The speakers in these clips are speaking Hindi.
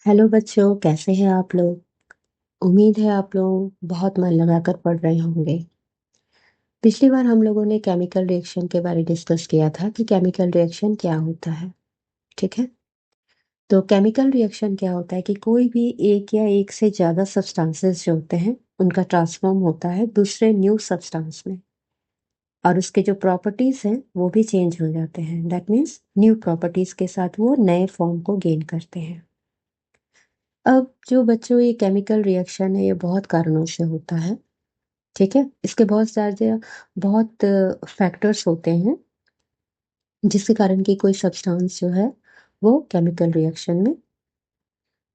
हेलो बच्चों, कैसे हैं आप लोग। उम्मीद है आप लोग बहुत मन लगाकर पढ़ रहे होंगे। पिछली बार हम लोगों ने केमिकल रिएक्शन के बारे डिस्कस किया था कि केमिकल रिएक्शन क्या होता है। ठीक है। तो केमिकल रिएक्शन क्या होता है कि कोई भी एक या एक से ज़्यादा सब्सटेंसेस जो होते हैं उनका ट्रांसफॉर्म होता है दूसरे न्यू सब्सटेंस में, और उसके जो प्रॉपर्टीज हैं वो भी चेंज हो जाते हैं। दैट मीन्स न्यू प्रॉपर्टीज के साथ वो नए फॉर्म को गेन करते हैं। अब जो बच्चों ये केमिकल रिएक्शन है ये बहुत कारणों से होता है। ठीक है। इसके बहुत फैक्टर्स होते हैं जिसके कारण कि कोई सब्सटेंस जो है वो केमिकल रिएक्शन में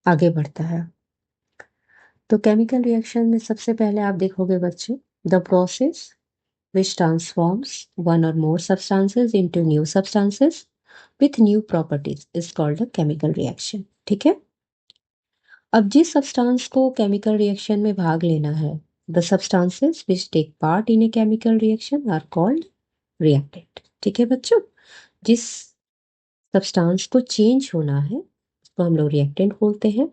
आगे बढ़ता है। तो केमिकल रिएक्शन में सबसे पहले आप देखोगे बच्चे, the process which transforms one or more substances into new substances with new properties is called a chemical reaction. ठीक है। अब जिस सब्सटेंस को केमिकल रिएक्शन में भाग लेना है, the substances which take part in a chemical reaction are called reactant. ठीक है बच्चों। जिस सब्सटेंस को चेंज होना है उसको हम लोग रिएक्टेंट बोलते हैं,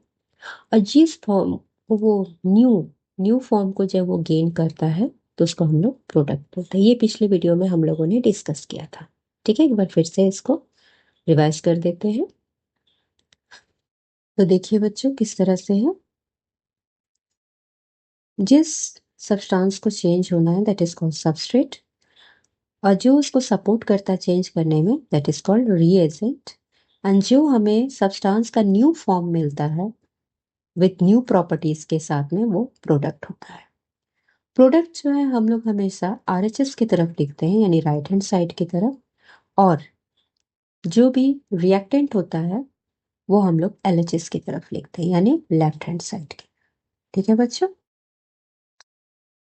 और जिस फॉर्म को वो न्यू न्यू फॉर्म को जब वो गेन करता है तो उसको हम लोग प्रोडक्ट बोलते हैं। ये पिछले वीडियो में हम लोगों ने डिस्कस किया था। ठीक है, एक बार फिर से इसको रिवाइज कर देते हैं। तो देखिए बच्चों किस तरह से है। जिस सब्सटेंस को चेंज होना है दैट इज कॉल्ड सबस्ट्रेट, और जो उसको सपोर्ट करता है चेंज करने में that is called reagent, and जो हमें सब्सटेंस का न्यू फॉर्म मिलता है विथ न्यू प्रॉपर्टीज के साथ में वो प्रोडक्ट होता है। प्रोडक्ट जो है हम लोग हमेशा आरएचएस की तरफ लिखते हैं, यानी राइट हैंड साइड की तरफ, और जो भी रिएक्टेंट होता है वो हम लोग एलएचएस की तरफ लिखते हैं, यानी लेफ्ट हैंड साइड की। ठीक है बच्चों।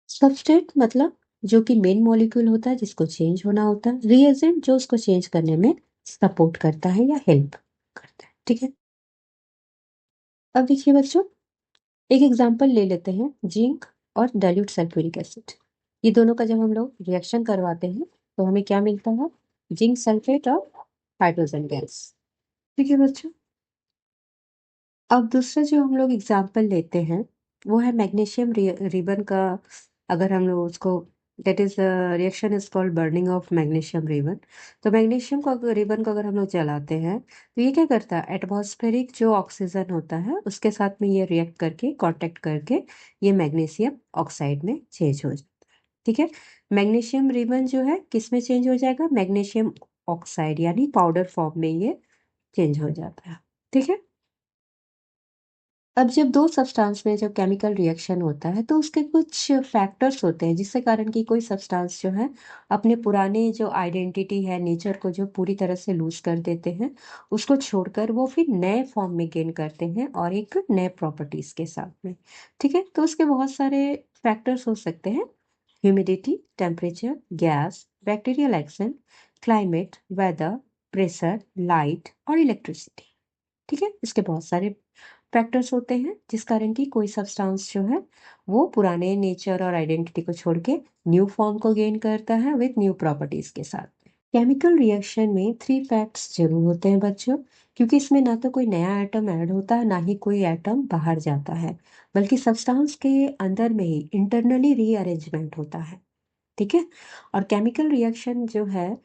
सबस्ट्रेट मतलब जो कि मेन मॉलिक्यूल होता है जिसको चेंज होना होता है, रिएजेंट जो उसको चेंज करने में सपोर्ट करता है या हेल्प करता है। ठीक है। अब देखिए बच्चों, एक एग्जांपल ले लेते हैं, जिंक और डाइल्यूट सल्फ्यूरिक एसिड। ये दोनों का जब हम लोग रिएक्शन करवाते हैं तो हमें क्या मिलता है, जिंक सल्फेट और हाइड्रोजन गैस। ठीक है बच्चों। अब दूसरा जो हम लोग एग्जांपल लेते हैं वो है मैग्नीशियम रिबन का। अगर हम लोग उसको, that is reaction is called burning of magnesium ribbon. तो मैग्नीशियम को रिबन को अगर हम लोग जलाते हैं तो ये क्या करता है, एटमॉस्फेरिक जो ऑक्सीजन होता है उसके साथ में ये रिएक्ट करके कांटेक्ट करके ये मैग्नीशियम ऑक्साइड में चेंज हो जाता है। ठीक है। मैग्नीशियम रिबन जो है किस में चेंज हो जाएगा, मैग्नीशियम ऑक्साइड यानी पाउडर फॉर्म में ये चेंज हो जाता है। ठीक है। अब जब दो सब्सटेंस में जब केमिकल रिएक्शन होता है तो उसके कुछ फैक्टर्स होते हैं जिससे कारण कि कोई सब्सटेंस जो है अपने पुराने जो आइडेंटिटी है, नेचर को जो पूरी तरह से लूज कर देते हैं, उसको छोड़कर वो फिर नए फॉर्म में गेन करते हैं और एक नए प्रॉपर्टीज के साथ में। ठीक है। तो उसके बहुत सारे फैक्टर्स हो सकते हैं, humidity, temperature, gas, bacterial action, climate, weather, pressure, light और इलेक्ट्रिसिटी। ठीक है। इसके बहुत सारे फैक्टर्स होते हैं जिस कारण की कोई सब्सटेंस जो है वो पुराने नेचर और आइडेंटिटी को छोड़ के न्यू फॉर्म को गेन करता है विथ न्यू प्रॉपर्टीज के साथ। केमिकल रिएक्शन में थ्री फैक्ट्स जरूर होते हैं बच्चों, क्योंकि इसमें ना तो कोई नया एटम ऐड होता है ना ही कोई एटम बाहर जाता है, बल्कि सब्सटेंस के अंदर में ही इंटरनली रीअरेंजमेंट होता है। ठीक है। और केमिकल रिएक्शन जो है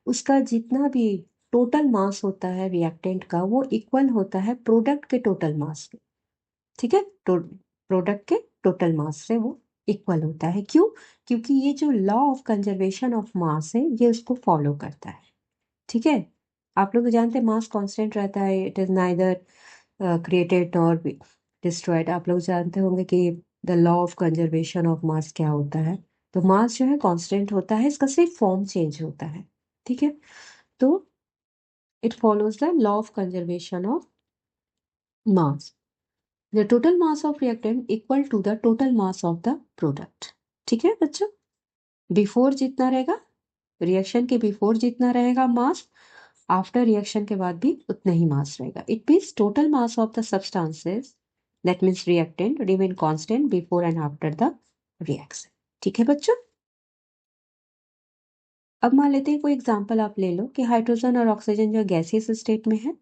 उसका जितना भी टोटल मास होता है रिएक्टेंट का वो इक्वल होता है प्रोडक्ट के टोटल मास में। ठीक है। प्रोडक्ट के टोटल मास से वो इक्वल होता है। क्यों? क्योंकि ये जो law of conservation of mass है ये उसको फॉलो करता है। ठीक है। आप लोग तो जानते हैं मास कांस्टेंट रहता है, इट इज नाइदर क्रिएटेड और डिस्ट्रॉयड। आप लोग जानते होंगे कि the law of conservation of mass क्या होता है। तो मास जो है कांस्टेंट होता है, इसका सिर्फ फॉर्म चेंज होता है। ठीक है। तो it follows the law of conservation of mass. The total mass of reactant equal to the total mass of the product. ठीक है बच्चों। बिफोर जितना रहेगा, रिएक्शन के बिफोर जितना रहेगा मास, आफ्टर रिएक्शन के बाद भी उतना ही मास रहेगा। It means total mass of the substances that means reactant remain constant before and after the reaction. ठीक है बच्चों। अब मान लेते हैं कोई एग्जांपल आप ले लो कि हाइड्रोजन और ऑक्सीजन जो गैसियस स्टेट में है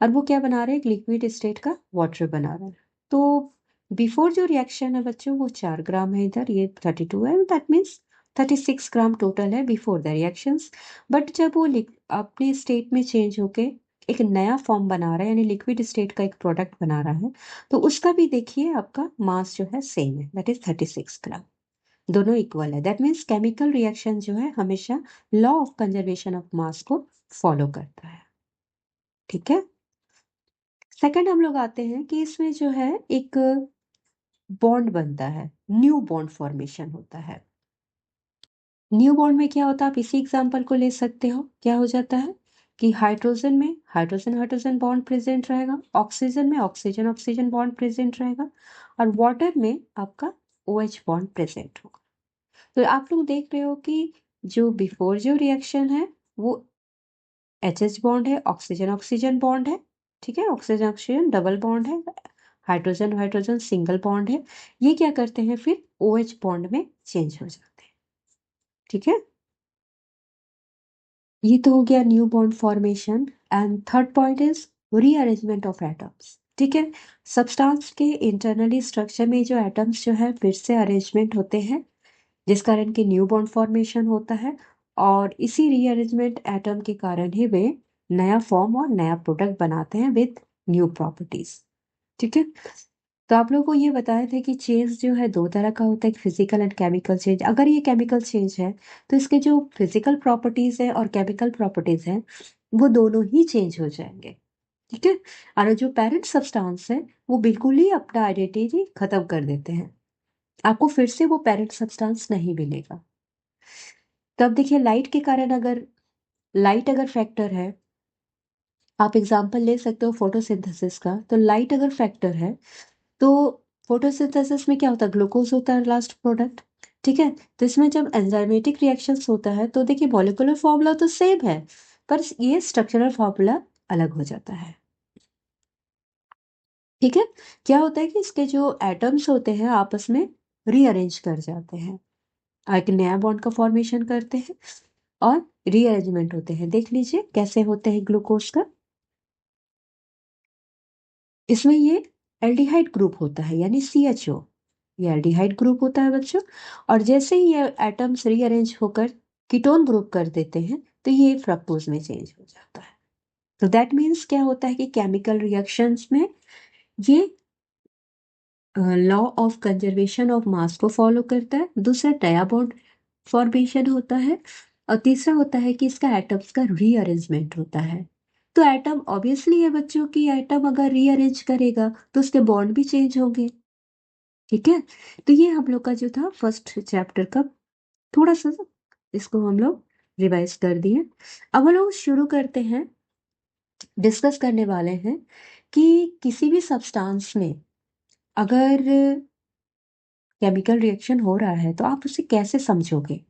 और वो क्या बना रहे हैं, एक लिक्विड स्टेट का वाटर बना रहा है। तो बिफोर जो रिएक्शन है बच्चों वो 4 ग्राम है, इधर ये 32 है, दैट मीन्स 36 ग्राम टोटल है बिफोर द रिएक्शंस। बट जब वो अपने स्टेट में चेंज होके एक नया फॉर्म बना रहा है यानी लिक्विड स्टेट का एक प्रोडक्ट बना रहा है, तो उसका भी देखिए आपका मास जो है सेम है, दैट इज 36 ग्राम। दोनों इक्वल है, दैट मीन्स केमिकल रिएक्शन जो है हमेशा law of conservation of mass को फॉलो करता है। ठीक है। सेकंड हम लोग आते हैं कि इसमें जो है एक बॉन्ड बनता है, न्यू बॉन्ड फॉर्मेशन होता है। न्यू बॉन्ड में क्या होता है, आप इसी एग्जांपल को ले सकते हो। क्या हो जाता है कि हाइड्रोजन में हाइड्रोजन हाइड्रोजन बॉन्ड प्रेजेंट रहेगा, ऑक्सीजन में ऑक्सीजन ऑक्सीजन बॉन्ड प्रेजेंट रहेगा, और वाटर में आपका OH बॉन्ड प्रेजेंट होगा। तो आप लोग देख रहे हो कि जो बिफोर जो रिएक्शन है वो HH बॉन्ड है, ऑक्सीजन ऑक्सीजन बॉन्ड है, ठीक है, ऑक्सीजन ऑक्सीजन डबल बॉन्ड है, हाइड्रोजन हाइड्रोजन सिंगल बॉन्ड है। ये क्या करते हैं फिर OH बॉन्ड में चेंज हो जाते हैं। ठीक है, ये तो हो गया new bond formation. And third point is rearrangement of atoms. ठीक है, सब्सटेंस के इंटरनली स्ट्रक्चर में जो एटम्स जो है फिर से अरेंजमेंट होते हैं, जिस कारण के न्यू बॉन्ड फॉर्मेशन होता है, और इसी रीअरेंजमेंट एटम के कारण ही वे नया फॉर्म और नया प्रोडक्ट बनाते हैं विद न्यू प्रॉपर्टीज। ठीक है, तो आप लोगों को ये बताए थे कि चेंज जो है दो तरह का होता है, एक फिजिकल एंड केमिकल चेंज। अगर ये केमिकल चेंज है तो इसके जो फिजिकल प्रॉपर्टीज है और केमिकल प्रॉपर्टीज है वो दोनों ही चेंज हो जाएंगे। ठीक है, और जो पेरेंट सब्सटेंस है वो बिल्कुल ही अपना आइडेंटिटी खत्म कर देते हैं, आपको फिर से वो पेरेंट सब्सटेंस नहीं मिलेगा। तब देखिए लाइट के कारण, अगर लाइट अगर फैक्टर है, आप एग्जांपल ले सकते हो फोटोसिंथेसिस का, तो लाइट अगर फैक्टर है तो फोटोसिंथेसिस में क्या होता है, ग्लूकोज होता है लास्ट प्रोडक्ट। ठीक है, तो इसमें जब एंजाइमेटिक रिएक्शंस होता है तो देखिए मॉलिक्यूलर फॉर्मूला तो सेम है पर ये स्ट्रक्चरल फॉर्मूला अलग हो जाता है। ठीक है, क्या होता है कि इसके जो एटम्स होते हैं आपस में रीअरेंज कर जाते हैं, एक नया बॉन्ड का फॉर्मेशन करते हैं और रीअरेंजमेंट होते हैं। देख लीजिए कैसे होते हैं ग्लूकोज का। इसमें ये एल्डिहाइड ग्रुप होता है यानी CHO, ये एल्डिहाइड ग्रुप होता है बच्चों। और जैसे ही ये एटम्स रीअरेंज होकर कीटोन ग्रुप कर देते हैं तो ये फ्रक्टोज में चेंज हो जाता है। तो दैट मीन्स क्या होता है कि केमिकल रिएक्शंस में ये law of conservation of mass को फॉलो करता है। दूसरा नया बॉन्ड फॉर्मेशन होता है, और तीसरा होता है कि इसका एटम्स का रीअरेंजमेंट होता है। तो एटम ऑब्वियसली है बच्चों की, एटम अगर रीअरेंज करेगा तो उसके बॉन्ड भी चेंज होंगे। ठीक है, तो ये हम लोग का जो था फर्स्ट चैप्टर का थोड़ा सा इसको हम लोग रिवाइज कर दिए। अब हम लोग शुरू करते हैं, डिस्कस करने वाले हैं कि किसी भी सब्सटेंस में अगर केमिकल रिएक्शन हो रहा है तो आप उसे कैसे समझोगे।